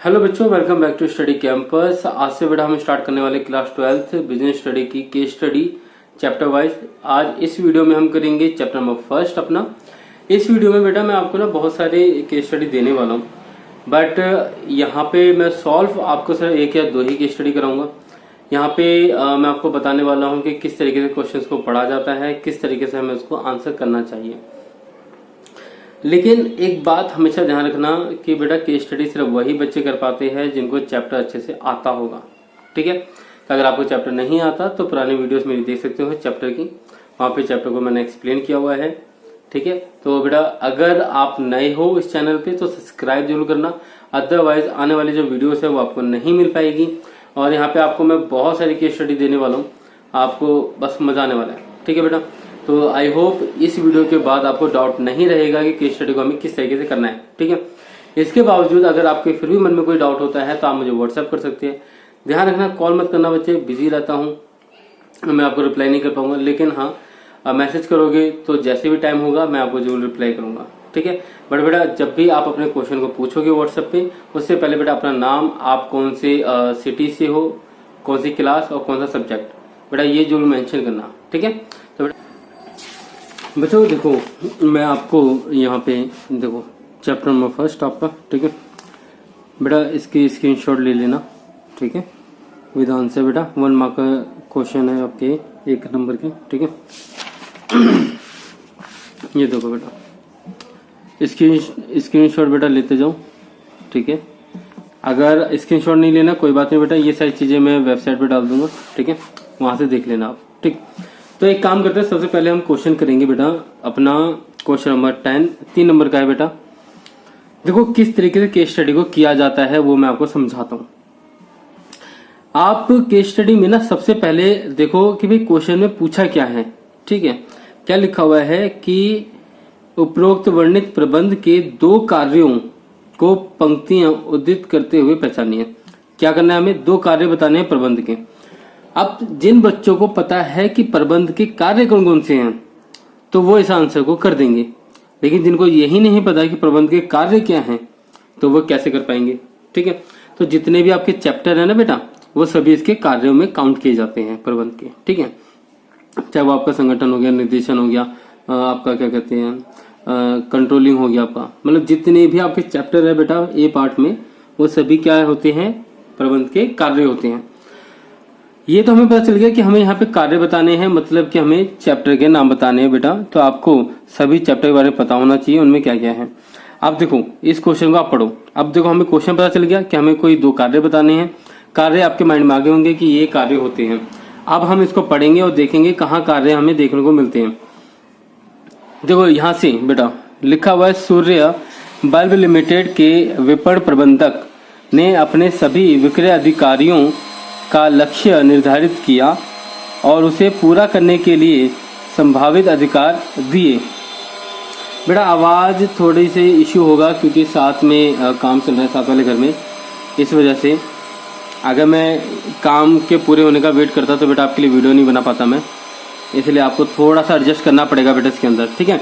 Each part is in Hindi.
हेलो बच्चों, welcome back to study campus. आज से बेटा हम स्टार्ट करने वाले क्लास 12th बिजनेस स्टडी की केस स्टडी चैप्टर वाइज। आज इस वीडियो में हम करेंगे चैप्टर नंबर फर्स्ट अपना। इस वीडियो में बेटा मैं आपको ना बहुत सारे केस स्टडी देने वाला हूँ, बट यहाँ पे मैं सॉल्व आपको सिर्फ एक या दो ही केस स्टडी कराऊंगा। यहाँ पे मैं आपको बताने वाला हूँ कि किस तरीके से क्वेश्चन को पढ़ा जाता है, किस तरीके से हमें उसको आंसर करना चाहिए। लेकिन एक बात हमेशा ध्यान रखना कि बेटा केस स्टडी सिर्फ वही बच्चे कर पाते हैं जिनको चैप्टर अच्छे से आता होगा, ठीक है। तो अगर आपको चैप्टर नहीं आता तो पुरानी वीडियोस मेरी देख सकते हो चैप्टर की, वहाँ पे चैप्टर को मैंने एक्सप्लेन किया हुआ है, ठीक है। तो बेटा अगर आप नए हो इस चैनल पे तो सब्सक्राइब जरूर करना, अदरवाइज आने वाली जो वीडियोस है वो आपको नहीं मिल पाएगी। और यहाँ पे आपको मैं बहुत सारी केस स्टडी देने वाला हूँ, आपको बस मजा आने वाला है, ठीक है बेटा। तो आई होप इस वीडियो के बाद आपको डाउट नहीं रहेगा कि केस स्टडी को हमें किस तरीके से करना है, ठीक है। इसके बावजूद अगर आपके फिर भी मन में कोई डाउट होता है तो आप मुझे व्हाट्सएप कर सकते हैं। ध्यान रखना कॉल मत करना बच्चे, बिजी रहता हूँ, मैं आपको रिप्लाई नहीं कर पाऊंगा। लेकिन हाँ, मैसेज करोगे तो जैसे भी टाइम होगा मैं आपको जरूर रिप्लाई करूंगा, ठीक है। बट बेटा जब भी आप अपने क्वेश्चन को पूछोगे व्हाट्सएप पे, उससे पहले बेटा अपना नाम, आप कौन से सिटी से हो, कौन सी क्लास और कौन सा सब्जेक्ट, बेटा ये जरूर मेंशन करना, ठीक है। तो बच्चों देखो, मैं आपको यहाँ पे देखो चैप्टर नंबर फर्स्ट आपका, ठीक है बेटा, इसकी स्क्रीनशॉट ले लेना, ठीक है, विद आंसर बेटा। 1 मार्क का क्वेश्चन है आपके 1 नंबर के, ठीक है। ये देखो बेटा स्क्रीनशॉट बेटा लेते जाओ, ठीक है। अगर स्क्रीनशॉट नहीं लेना कोई बात नहीं बेटा, ये सारी चीजें मैं वेबसाइट पे डाल दूंगा, ठीक है, वहां से देख लेना आप, ठीक। तो एक काम करते हैं, सबसे पहले हम क्वेश्चन करेंगे बेटा अपना क्वेश्चन नंबर 10, 3 नंबर का है बेटा। देखो किस तरीके से केस स्टडी को किया जाता है वो मैं आपको समझाता हूं। आप केस स्टडी में ना सबसे पहले देखो कि भाई क्वेश्चन में पूछा क्या है, ठीक है। क्या लिखा हुआ है कि उपरोक्त वर्णित प्रबंध के 2 कार्यों को पंक्तियां उद्धृत करते हुए पहचानिए। क्या करना है हमें, 2 कार्य बताने हैं प्रबंध के। अब जिन बच्चों को पता है कि प्रबंध के कार्य कौन कौन से हैं तो वो इस आंसर को कर देंगे, लेकिन जिनको यही नहीं पता कि प्रबंध के कार्य क्या हैं तो वो कैसे कर पाएंगे, ठीक है। तो जितने भी आपके चैप्टर है ना बेटा, वो सभी इसके कार्यों में काउंट किए जाते हैं प्रबंध के, ठीक है। चाहे वो आपका संगठन हो गया, निर्देशन हो गया, आपका क्या कहते हैं कंट्रोलिंग हो गया आपका, मतलब जितने भी आपके चैप्टर है बेटा ए पार्ट में, वो सभी क्या होते हैं, प्रबंध के कार्य होते हैं। ये तो हमें पता चल गया कि हमें यहाँ पे कार्य बताने हैं, मतलब कि हमें चैप्टर के नाम बताने हैं बेटा। तो आपको सभी चैप्टर के बारे में पता होना चाहिए उनमें क्या क्या है। आप देखो इस क्वेश्चन को आप पढ़ो। अब देखो हमें क्वेश्चन पता चल गया कि हमें कोई 2 कार्य बताने हैं। कार्य आपके माइंड में आगे होंगे कि ये कार्य होते हैं। अब हम इसको पढ़ेंगे और देखेंगे कहाँ कार्य हमें देखने को मिलते हैं। देखो यहाँ से बेटा लिखा हुआ है, सूर्य बल्ब लिमिटेड के विपणन प्रबंधक ने अपने सभी विक्रय अधिकारियों का लक्ष्य निर्धारित किया और उसे पूरा करने के लिए संभावित अधिकार दिए। बेटा आवाज थोड़ी सी इश्यू होगा क्योंकि साथ में काम चल रहा है साथ वाले घर में, इस वजह से अगर मैं काम के पूरे होने का वेट करता तो बेटा आपके लिए वीडियो नहीं बना पाता मैं, इसलिए आपको थोड़ा सा एडजस्ट करना पड़ेगा बेटा इसके अंदर, ठीक है।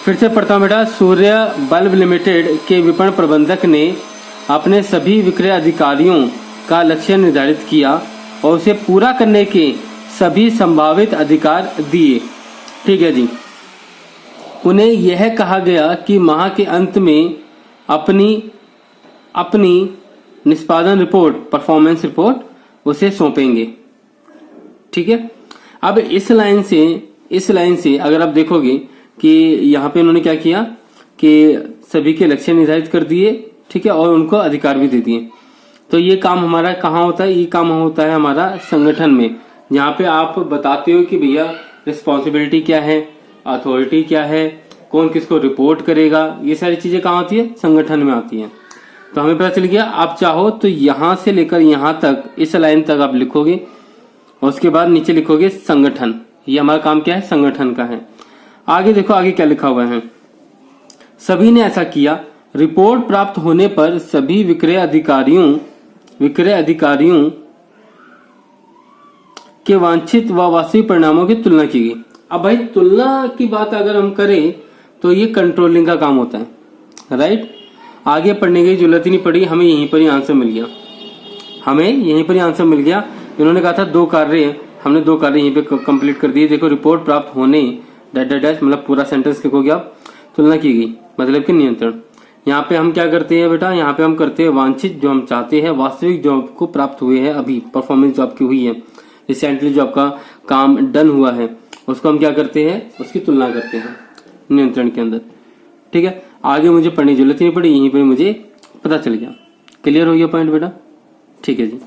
फिर से पढ़ता हूँ बेटा, सूर्य बल्ब लिमिटेड के विपणन प्रबंधक ने अपने सभी विक्रय अधिकारियों का लक्ष्य निर्धारित किया और उसे पूरा करने के सभी संभावित अधिकार दिए, ठीक है जी। उन्हें यह कहा गया कि माह के अंत में अपनी निष्पादन रिपोर्ट, परफॉर्मेंस रिपोर्ट उसे सौंपेंगे, ठीक है। अब इस लाइन से अगर आप देखोगे कि यहाँ पे उन्होंने क्या किया कि सभी के लक्ष्य निर्धारित कर दिए, ठीक है, और उनको अधिकार भी दे दिए। तो ये काम हमारा कहाँ होता है, ये काम होता है हमारा संगठन में, जहाँ पे आप बताते हो कि भैया रिस्पॉन्सिबिलिटी क्या है, अथॉरिटी क्या है, कौन किसको रिपोर्ट करेगा, ये सारी चीजें कहाँ आती है, संगठन में आती हैं। तो हमें पता चल गया। आप चाहो तो यहाँ से लेकर यहाँ तक, इस लाइन तक आप लिखोगे और उसके बाद नीचे लिखोगे संगठन। ये हमारा काम क्या है, संगठन का है। आगे देखो आगे क्या लिखा हुआ है, सभी ने ऐसा किया। रिपोर्ट प्राप्त होने पर सभी विक्रय अधिकारियों के वांछित व वास्तविक परिणामों की तुलना की गई। अब भाई तुलना की बात अगर हम करें तो ये कंट्रोलिंग का काम होता है, राइट। आगे पढ़ने की जरूरत ही नहीं पड़ी, हमें यहीं पर ही आंसर मिल गया, हमें यहीं पर ही आंसर मिल गया। इन्होंने कहा था 2 कार्य, हमने 2 कार्य यहीं पे कंप्लीट कर दिए। देखो रिपोर्ट प्राप्त होने डैश डैश डैश, मतलब पूरा सेंटेंस लिखोगे आप, तुलना की गई मतलब कि नियंत्रण। यहाँ पे हम क्या करते हैं बेटा, यहाँ पे हम करते हैं वांछित, जो हम चाहते हैं वास्तविक जॉब को प्राप्त हुए हैं, अभी परफॉर्मेंस जॉब की हुई है, रिसेंटली जो आपका काम डन हुआ है उसको हम क्या करते हैं, उसकी तुलना करते हैं नियंत्रण के अंदर। ठीक है, आगे मुझे पढ़ने की जरूरत ही नहीं पड़ी, यहीं पर मुझे पता चल गया। क्लियर हो गया पॉइंट बेटा? ठीक है जी।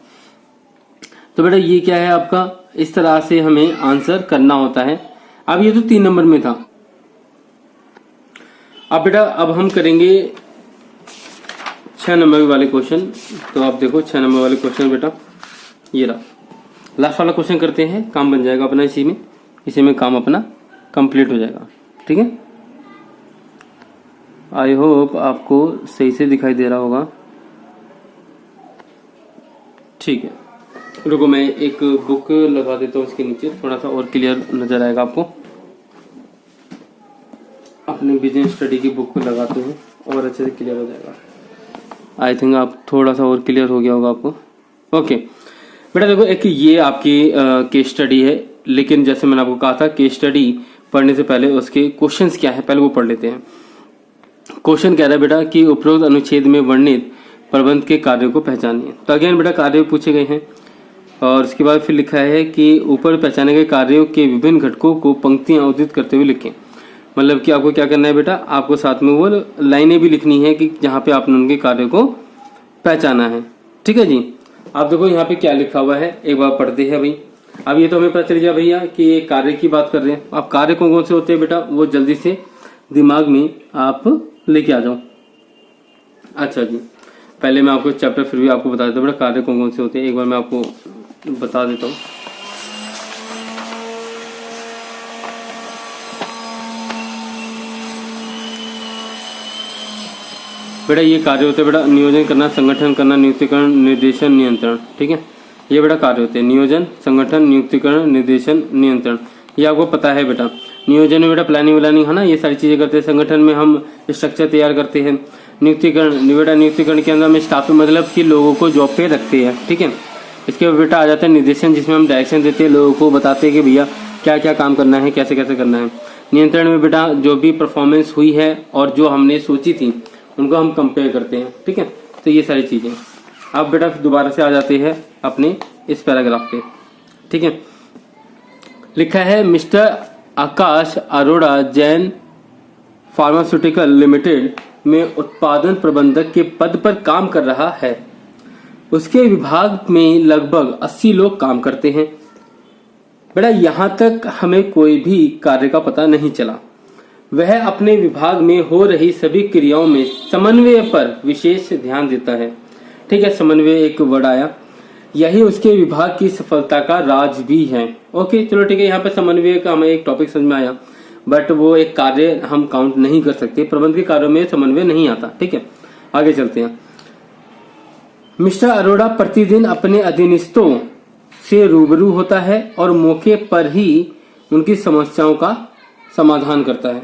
तो बेटा ये क्या है आपका, इस तरह से हमें आंसर करना होता है। अब ये तो 3 नंबर में था। अब बेटा अब हम करेंगे 6 नंबर वाले क्वेश्चन। तो आप देखो 6 नंबर वाले क्वेश्चन बेटा ये रहा, लास्ट वाला क्वेश्चन करते हैं, काम बन जाएगा अपना इसी में काम अपना कंप्लीट हो जाएगा। ठीक है, आई होप आपको सही से दिखाई दे रहा होगा। ठीक है, रुको मैं एक बुक लगा देता हूँ इसके नीचे, थोड़ा सा और क्लियर नजर आएगा आपको। अपने बिजनेस स्टडी की बुक को लगाते हैं और अच्छे से क्लियर हो जाएगा। आई थिंक आप थोड़ा सा और क्लियर हो गया होगा आपको। ओके बेटा देखो, एक ये आपकी केस स्टडी है, लेकिन जैसे मैंने आपको कहा था केस स्टडी पढ़ने से पहले उसके क्वेश्चंस क्या है पहले वो पढ़ लेते हैं। क्वेश्चन कह रहा है बेटा कि उपरोक्त अनुच्छेद में वर्णित प्रबंध के कार्यों को पहचानिए। तो अगेन बेटा कार्य पूछे गए हैं और उसके बाद फिर लिखा है कि ऊपर पहचाने गए कार्यों के विभिन्न घटकों को पंक्तियां उद्धृत करते हुए लिखें। मतलब कि आपको क्या करना है बेटा, आपको साथ में वो लाइनें भी लिखनी है कि जहां पे आपने उनके कार्यों को पहचाना है। ठीक है जी, आप देखो यहाँ पे क्या लिखा हुआ है, एक बार पढ़ते हैं भाई। अब ये तो हमें पता चल गया भैया कि ये कार्य की बात कर रहे हैं। अब कार्य कौन कौन से होते हैं बेटा, वो जल्दी से दिमाग में आप लेके आ जाओ। अच्छा जी, पहले मैं आपको चैप्टर फिर भी आपको बता देता हूँ बेटा कार्य कौन कौन से होते हैं, एक बार मैं आपको बता देता हूँ। बेटा ये कार्य होते हैं बेटा नियोजन करना, संगठन करना, नियुक्तिकरण, निर्देशन, नियंत्रण। ठीक है, ये बेटा कार्य होते हैं नियोजन, संगठन, नियुक्तिकरण, निर्देशन, नियंत्रण। ये आपको पता है बेटा। नियोजन में बेटा प्लानिंग व्लानिंग है ना, ये सारी चीजें करते हैं। संगठन में हम स्ट्रक्चर तैयार करते हैं। नियुक्तिकरण बेटा, नियुक्तिकरण के अंदर हम स्टाफ मतलब कि लोगों को जॉब पे रखते हैं। ठीक है, इसके बाद बेटा आ जाता है निर्देशन, जिसमें हम डायरेक्शन देते हैं, लोगों को बताते हैं कि भैया क्या क्या काम करना है, कैसे कैसे करना है। नियंत्रण में बेटा जो भी परफॉर्मेंस हुई है और जो हमने सोची थी उनको हम कंपेयर करते हैं। ठीक है, तो ये सारी चीजें। अब बेटा दोबारा से आ जाते हैं अपने इस पैराग्राफ पे। ठीक है, लिखा है मिस्टर आकाश अरोड़ा जैन फार्मास्यूटिकल लिमिटेड में उत्पादन प्रबंधक के पद पर काम कर रहा है। उसके विभाग में लगभग 80 लोग काम करते हैं। बेटा यहां तक हमें कोई भी कार्य का पता नहीं चला। वह अपने विभाग में हो रही सभी क्रियाओं में समन्वय पर विशेष ध्यान देता है। ठीक है, समन्वय एक वर्ड आया, यही उसके विभाग की सफलता का राज भी है। ओके चलो ठीक है, यहाँ पे समन्वय का हमें एक टॉपिक समझ में आया, बट वो एक कार्य हम काउंट नहीं कर सकते, प्रबंध के कार्यों में समन्वय नहीं आता। ठीक है, आगे चलते हैं। मिस्टर अरोड़ा प्रतिदिन अपने अधीनस्थों से रूबरू होता है और मौके पर ही उनकी समस्याओं का समाधान करता है।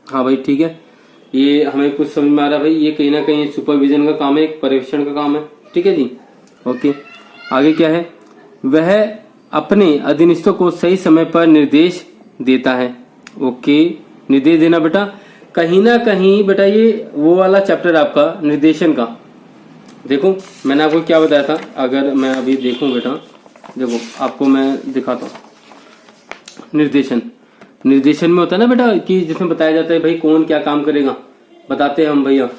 हाँ भाई ठीक है, ये हमें कुछ समझ में आ रहा है भाई, ये कहीं ना कहीं सुपरविजन का काम है, एक पर्यवेक्षण का काम है। ठीक है जी, ओके आगे क्या है, वह अपने अधीनस्थों को सही समय पर निर्देश देता है। ओके, निर्देश देना बेटा कहीं ना कहीं बेटा ये वो वाला चैप्टर आपका निर्देशन का। देखो मैंने आपको क्या बताया था, अगर मैं अभी देखूं बेटा, देखो आपको मैं दिखाता हूँ। निर्देशन में होता है ना बेटा कि जिसमें बताया जाता है भाई कौन क्या काम करेगा, बताते हैं हम भैया,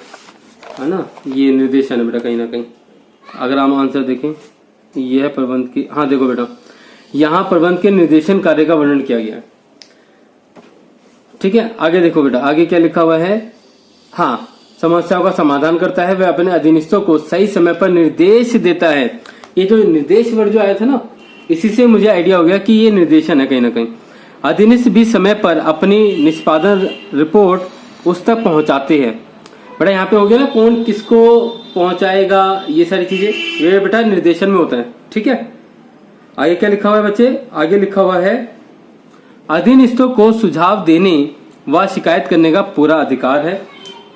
है ना, ये निर्देशन है बेटा कहीं ना कहीं। अगर हम आंसर देखें, यह है प्रबंध की, हाँ देखो बेटा यहाँ प्रबंध के निर्देशन कार्य का वर्णन किया गया है। ठीक है, आगे देखो बेटा, आगे क्या लिखा हुआ है, हाँ समस्याओं का समाधान करता है, वह अपने अधीनस्थों को सही समय पर निर्देश देता है। ये जो निर्देश वर्ड जो आया था ना, इसी से मुझे आइडिया हो गया कि ये निर्देशन है कहीं ना कहीं। अधीनस्थ भी समय पर अपनी निष्पादन रिपोर्ट उस तक पहुंचाते हैं। बेटा यहाँ पे हो गया ना कौन किसको पहुंचाएगा, ये सारी चीजें ये बेटा निर्देशन में होता है। ठीक है, आगे क्या लिखा हुआ है बच्चे, आगे लिखा हुआ है अधीनस्थों को सुझाव देने व शिकायत करने का पूरा अधिकार है।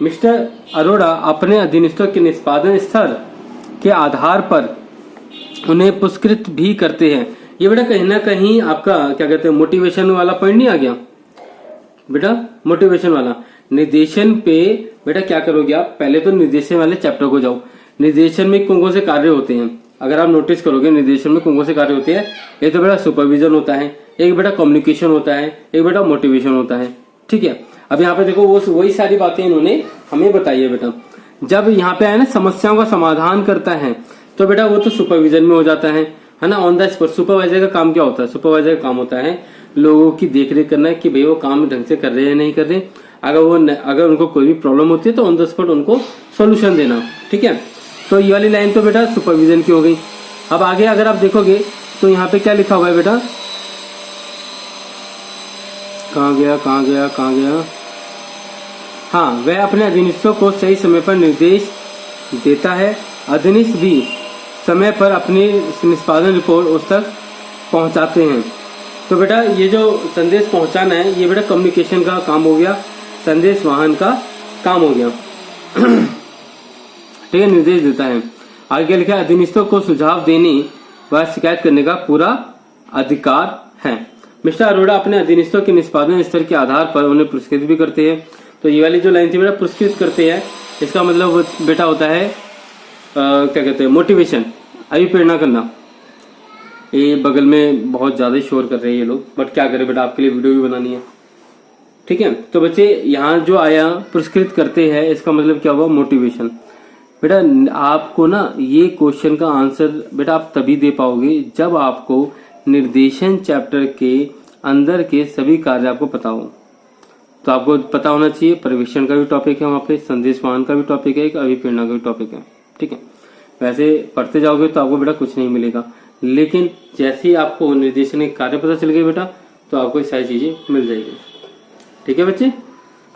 मिस्टर अरोड़ा अपने अधीनस्थों के निष्पादन स्तर के आधार पर उन्हें पुरस्कृत भी करते हैं। ये बेटा कहीं ना कहीं आपका क्या कहते हैं मोटिवेशन वाला पॉइंट नहीं आ गया बेटा? मोटिवेशन वाला निर्देशन पे बेटा क्या करोगे आप? पहले तो निर्देशन वाले चैप्टर को जाओ। निर्देशन में कौन कौन से कार्य होते हैं अगर आप नोटिस करोगे, निर्देशन में कौन कौन से कार्य होते हैं? एक तो बेटा सुपरविजन होता है, एक बेटा कम्युनिकेशन होता है, एक बेटा मोटिवेशन होता है। ठीक है, अब यहाँ पे देखो वो वही सारी बातें इन्होंने हमें बताई है बेटा। जब यहाँ पे आए ना समस्याओं का समाधान करता है तो बेटा वो तो सुपरविजन में हो जाता है ना, ऑन द स्पॉट। सुपरवाइजर का काम क्या होता है? सुपरवाइजर का काम होता है लोगों की देखरेख करना कि भाई वो काम ढंग से कर रहे हैं नहीं कर रहे। अगर उनको कोई भी प्रॉब्लम होती है तो ऑन द स्पॉट उनको सोल्यूशन देना। ठीक है, तो ये वाली लाइन तो बेटा सुपरविजन की हो गई। अब आगे अगर आप देखोगे तो यहाँ पे क्या लिखा हुआ है बेटा? कहाँ गया? हाँ, वह अपने अधीनस्थों को सही समय पर निर्देश देता है। अधीनस्थ भी समय पर अपनी निष्पादन रिपोर्ट उस तक पहुंचाते हैं। तो बेटा ये जो संदेश पहुंचाना है ये बेटा कम्युनिकेशन का काम हो गया, संदेश वाहन का काम हो गया। ठीक है, निर्देश देता है। आगे लिखा है अधीनस्थों को सुझाव देने व शिकायत करने का पूरा अधिकार है। मिस्टर अरोड़ा अपने अधीनस्थों के निष्पादन स्तर के आधार पर उन्हें पुरस्कृत भी करते हैं। तो ये वाली जो लाइन थी बेटा पुरस्कृत करते हैं, इसका मतलब बेटा होता है क्या कहते हैं मोटिवेशन, अभिप्रेरणा करना। ये बगल में बहुत ज्यादा शोर कर रहे हैं ये लोग, बट क्या करें बेटा आपके लिए वीडियो भी बनानी है। ठीक है, तो बच्चे यहाँ जो आया पुरस्कृत करते हैं इसका मतलब क्या हुआ? मोटिवेशन। बेटा आपको ना ये क्वेश्चन का आंसर बेटा आप तभी दे पाओगे जब आपको निर्देशन चैप्टर के अंदर के सभी कार्य आपको पता हो। तो आपको पता होना चाहिए पर्यवेक्षण का भी टॉपिक है, वहां पे संदेशवाहन का भी टॉपिक है, एक अभिप्रेरणा का भी टॉपिक है। ठीक है, वैसे पढ़ते जाओगे तो आपको बेटा कुछ नहीं मिलेगा, लेकिन जैसे ही आपको निर्देशन के कार्य पता चल गए बेटा तो आपको ये सारी चीजें मिल जाएगी। ठीक है बच्चे,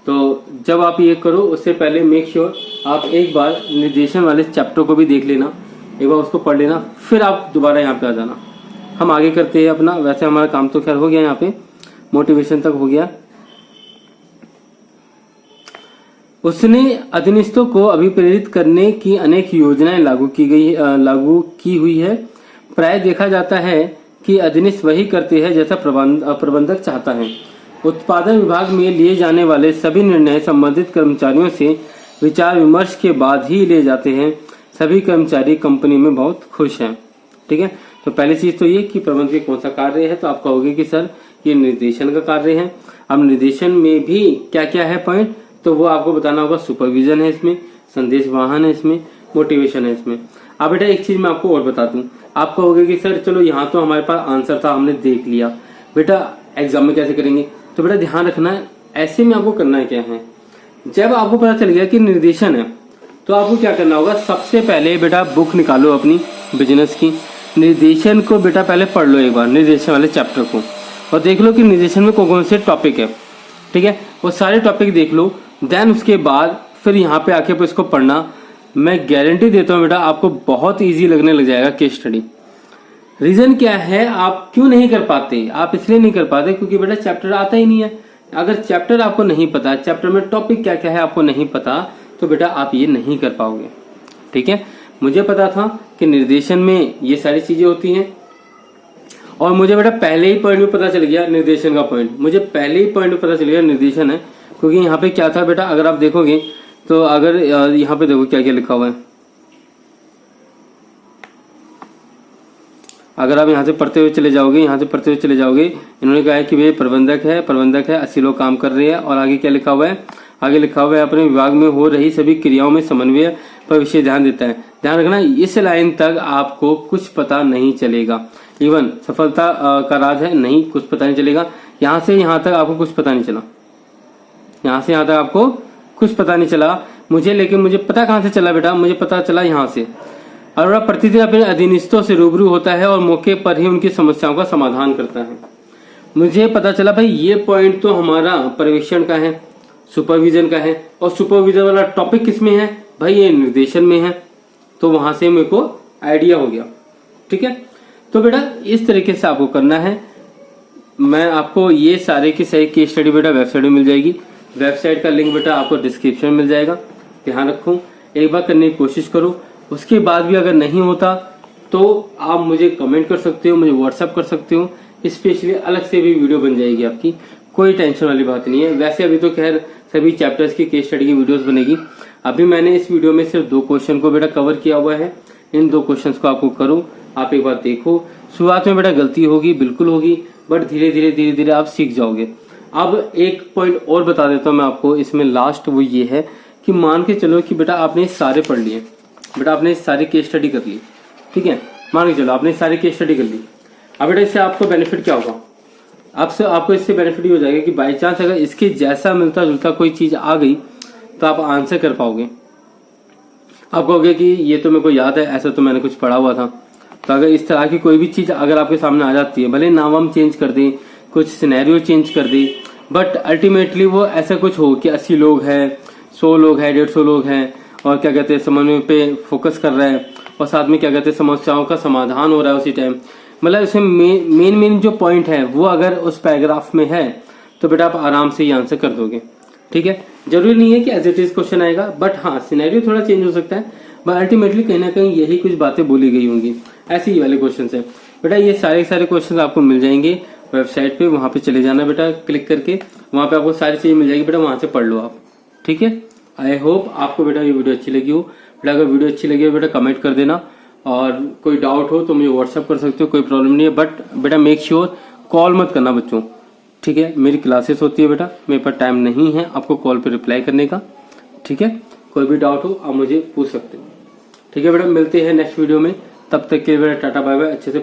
तो जब आप ये करो उससे पहले मेक श्योर आप एक बार निर्देशन वाले चैप्टर को भी देख लेना, एक बार उसको पढ़ लेना, फिर आप दोबारा यहाँ पे आ जाना। हम आगे करते हैं अपना। वैसे हमारा काम तो खैर हो गया, यहाँ पे मोटिवेशन तक हो गया। उसने अधीनस्थों को अभिप्रेरित करने की अनेक योजनाएं लागू की हुई है। प्राय देखा जाता है कि अधीनस्थ वही करते हैं जैसा प्रबंधक चाहता है। उत्पादन विभाग में लिए जाने वाले सभी निर्णय संबंधित कर्मचारियों से विचार विमर्श के बाद ही लिए जाते हैं। सभी कर्मचारी कंपनी में बहुत खुश हैं। ठीक है, तो पहली चीज तो ये कि प्रबंधक के कौन सा कार्य है, तो आप कहोगे कि सर ये निर्देशन का कार्य है। अब निर्देशन में भी क्या क्या है पॉइंट, तो वो आपको बताना होगा। सुपरविजन है इसमें, संदेश वाहन है इसमें, मोटिवेशन है इसमें। अब बेटा एक चीज मैं आपको और बता दूं, आप कहोगे कि सर चलो यहाँ तो हमारे पास आंसर था, हमने देख लिया, बेटा एग्जाम में कैसे करेंगे? तो बेटा ध्यान रखना है ऐसे में आपको करना क्या है, जब आपको पता चल गया कि निर्देशन है तो आपको क्या करना होगा? सबसे पहले बेटा बुक निकालो अपनी बिजनेस की, निर्देशन को बेटा पहले पढ़ लो एक बार, निर्देशन वाले चैप्टर को, और देख लो कि निर्देशन में कौन कौन से टॉपिक है। ठीक है, वो सारे टॉपिक देख लो, देन उसके बाद फिर यहाँ पे आके इसको पढ़ना। मैं गारंटी देता हूँ बेटा आपको बहुत इजी लगने लग जाएगा केस स्टडी। रीजन क्या है, आप क्यों नहीं कर पाते? आप इसलिए नहीं कर पाते क्योंकि बेटा चैप्टर आता ही नहीं है। अगर चैप्टर आपको नहीं पता, चैप्टर में टॉपिक क्या क्या है आपको नहीं पता, तो बेटा आप ये नहीं कर पाओगे। ठीक है, मुझे पता था कि निर्देशन में ये सारी चीजें होती हैं, और मुझे बेटा पहले ही पॉइंट में पता चल गया निर्देशन का पॉइंट, मुझे पहले ही पॉइंट में पता चल गया निर्देशन है। क्योंकि यहाँ पे क्या था बेटा, अगर आप देखोगे तो अगर यहाँ पे देखो क्या क्या लिखा हुआ है, अगर आप यहाँ से पढ़ते हुए चले जाओगे, इन्होंने कहा है कि भाई प्रबंधक है 80 लोग काम कर रहे हैं। और आगे क्या लिखा हुआ है? आगे लिखा हुआ है अपने विभाग में हो रही सभी क्रियाओं में समन्वय पर विशेष ध्यान देता है। ध्यान रखना इस लाइन तक आपको कुछ पता नहीं चलेगा, इवन सफलता का राज है नहीं, कुछ पता नहीं चलेगा। यहाँ से यहाँ तक आपको कुछ पता नहीं चला, यहाँ से यहाँ तक आपको कुछ पता नहीं चला मुझे, लेकिन मुझे पता कहाँ से चला बेटा? मुझे पता चला यहाँ से। अरोड़ा प्रतिदिन अपने अधीनस्थों से रूबरू होता है और मौके पर ही उनकी समस्याओं का समाधान करता है। मुझे पता चला भाई ये पॉइंट तो हमारा पर्यवेक्षण का है, सुपरविजन का है, और सुपरविजन वाला टॉपिक किसमें है भाई? ये निर्देशन में है। तो वहां से मेरे को आइडिया हो गया। ठीक है, तो बेटा इस तरीके से आपको करना है। मैं आपको ये सारे की सही केस स्टडी बेटा वेबसाइट में मिल जाएगी, वेबसाइट का लिंक बेटा आपको डिस्क्रिप्शन में मिल जाएगा। ध्यान रखो, एक बार करने की कोशिश करो, उसके बाद भी अगर नहीं होता तो आप मुझे कमेंट कर सकते हो, मुझे व्हाट्सएप कर सकते हो, स्पेशली अलग से भी वीडियो बन जाएगी आपकी, कोई टेंशन वाली बात नहीं है। वैसे अभी तो खैर सभी चैप्टर्स की केस स्टडी की वीडियोस बनेगी। अभी मैंने इस वीडियो में सिर्फ 2 क्वेश्चन को बेटा कवर किया हुआ है। इन 2 क्वेश्चंस को आपको करो, आप एक बार देखो। शुरुआत में बेटा गलती होगी, बिल्कुल होगी, बट धीरे धीरे आप सीख जाओगे। अब एक पॉइंट और बता देता हूँ मैं आपको इसमें लास्ट, वो ये है कि मान के चलो कि बेटा आपने सारे पढ़ लिए, बेटा आपने सारी केस स्टडी कर ली, ठीक है, मान के चलो आपने सारी केस स्टडी कर ली। अब बेटा इससे आपको बेनिफिट क्या होगा? आपको इससे बेनिफिट ये हो जाएगा कि बाई चांस अगर इसके जैसा मिलता जुलता कोई चीज आ गई तो आप आंसर कर पाओगे। आप कहोगे कि ये तो मेरे को याद है, ऐसा तो मैंने कुछ पढ़ा हुआ था। तो अगर इस तरह की कोई भी चीज अगर आपके सामने आ जाती है, भले नाम हम चेंज कर दें, कुछ सिनेरियो चेंज कर दें, बट अल्टीमेटली वो ऐसा कुछ हो कि 80 लोग हैं, 100 लोग हैं, 150 लोग हैं, और क्या कहते हैं समन्वय पे फोकस कर रहे हैं, और साथ में क्या कहते हैं समस्याओं का समाधान हो रहा है उसी टाइम, मतलब इसमें मेन जो पॉइंट है वो अगर उस पैराग्राफ में है तो बेटा आप आराम से ये आंसर कर दोगे। ठीक है, जरूरी नहीं है कि एज इट इज क्वेश्चन आएगा, बट हाँ सिनेरियो थोड़ा चेंज हो सकता है, बट अल्टीमेटली कहीं ना कहीं यही कुछ बातें बोली गई होंगी। ऐसे ही वाले क्वेश्चन है बेटा, ये सारे क्वेश्चन आपको मिल जाएंगे वेबसाइट पे, वहां पे चले जाना बेटा, क्लिक करके वहां पे आपको सारी चीजें मिल जाएगी बेटा, वहां से पढ़ लो आप। ठीक है, आई होप आपको बेटा ये वीडियो अच्छी लगी हो। बेटा अगर वीडियो अच्छी लगी हो बेटा कमेंट कर देना, और कोई डाउट हो तो मुझे व्हाट्सएप कर सकते हो, कोई प्रॉब्लम नहीं है, बट बेटा मेक श्योर कॉल मत करना बच्चों। ठीक है, मेरी क्लासेस होती है बेटा, मेरे पास टाइम नहीं है आपको कॉल पे रिप्लाई करने का। ठीक है, कोई भी डाउट हो आप मुझे पूछ सकते हो। ठीक है बेटा, मिलते हैं नेक्स्ट वीडियो में, तब तक के लिए बेटा टाटा बाय बाय, अच्छे से